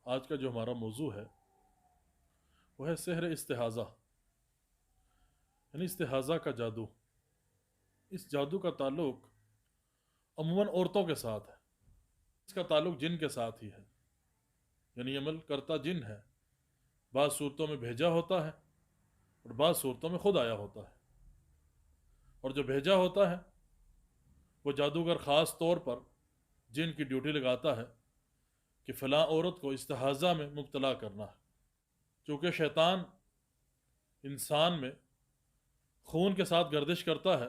آج کا جو ہمارا موضوع ہے وہ ہے سحر استحاضہ، یعنی استحاضہ کا جادو۔ اس جادو کا تعلق عموماً عورتوں کے ساتھ ہے، اس کا تعلق جن کے ساتھ ہی ہے، یعنی عمل کرتا جن ہے۔ بعض صورتوں میں بھیجا ہوتا ہے اور بعض صورتوں میں خود آیا ہوتا ہے، اور جو بھیجا ہوتا ہے وہ جادوگر خاص طور پر جن کی ڈیوٹی لگاتا ہے کہ فلاں عورت کو استحاضہ میں مبتلا کرنا ہے۔ چونکہ شیطان انسان میں خون کے ساتھ گردش کرتا ہے،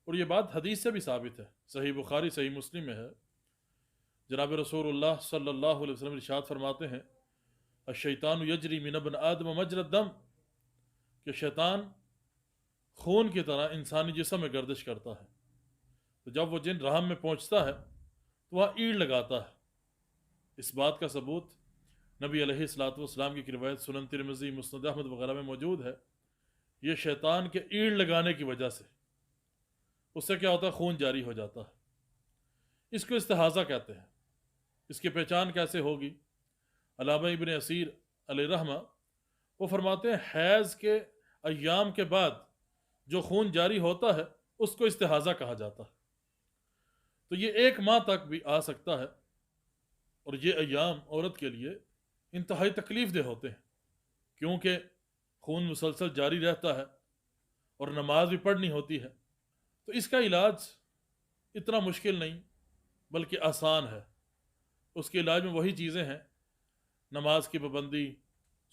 اور یہ بات حدیث سے بھی ثابت ہے، صحیح بخاری صحیح مسلم میں ہے۔ جناب رسول اللہ صلی اللہ علیہ وسلم ارشاد فرماتے ہیں، الشیطان یجری من ابن آدم مجری الدم، کہ شیطان خون کی طرح انسانی جسم میں گردش کرتا ہے۔ تو جب وہ جن رحم میں پہنچتا ہے تو وہاں ایڑ لگاتا ہے۔ اس بات کا ثبوت نبی علیہ الصلوۃ والسلام کی روایت سنن ترمذی، مسند احمد وغیرہ میں موجود ہے۔ یہ شیطان کے ایڑ لگانے کی وجہ سے اس سے کیا ہوتا ہے؟ خون جاری ہو جاتا ہے۔ اس کو استحاضہ کہتے ہیں۔ اس کی پہچان کیسے ہوگی؟ علامہ ابن اسیر علیہ رحمہ وہ فرماتے ہیں حیض کے ایام کے بعد جو خون جاری ہوتا ہے اس کو استحاضہ کہا جاتا ہے۔ تو یہ 1 ماہ تک بھی آ سکتا ہے، اور یہ ایام عورت کے لیے انتہائی تکلیف دہ ہوتے ہیں، کیونکہ خون مسلسل جاری رہتا ہے اور نماز بھی پڑھنی ہوتی ہے۔ تو اس کا علاج اتنا مشکل نہیں بلکہ آسان ہے۔ اس کے علاج میں وہی چیزیں ہیں: نماز کی پابندی،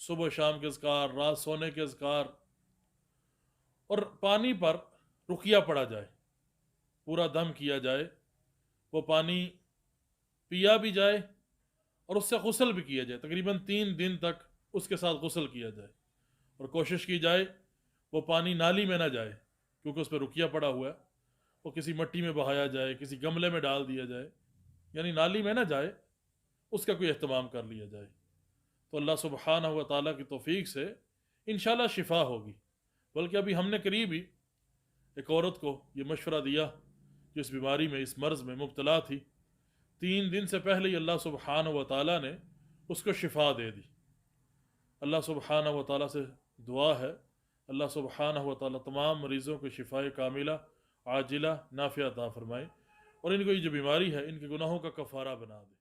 صبح و شام کے اذکار، رات سونے کے اذکار، اور پانی پر رقیہ پڑھا جائے، پورا دم کیا جائے، وہ پانی پیا بھی جائے اور اس سے غسل بھی کیا جائے، تقریباً 3 دن تک اس کے ساتھ غسل کیا جائے، اور کوشش کی جائے وہ پانی نالی میں نہ جائے، کیونکہ اس پہ رقیہ پڑا ہوا ہے، وہ کسی مٹی میں بہایا جائے، کسی گملے میں ڈال دیا جائے، یعنی نالی میں نہ جائے، اس کا کوئی اہتمام کر لیا جائے۔ تو اللہ سبحانہ و تعالیٰ کی توفیق سے انشاءاللہ شفا ہوگی۔ بلکہ ابھی ہم نے قریب ہی ایک عورت کو یہ مشورہ دیا جو اس بیماری میں، اس مرض میں مبتلا تھی، 3 دن سے پہلے ہی اللہ سبحانہ و تعالیٰ نے اس کو شفا دے دی۔ اللہ سبحانہ و تعالیٰ سے دعا ہے اللہ سبحانہ و تعالیٰ تمام مریضوں کو شفاء کاملہ عاجلہ نافعہ عطا فرمائے، اور ان کو یہ جو بیماری ہے ان کے گناہوں کا کفارہ بنا دے۔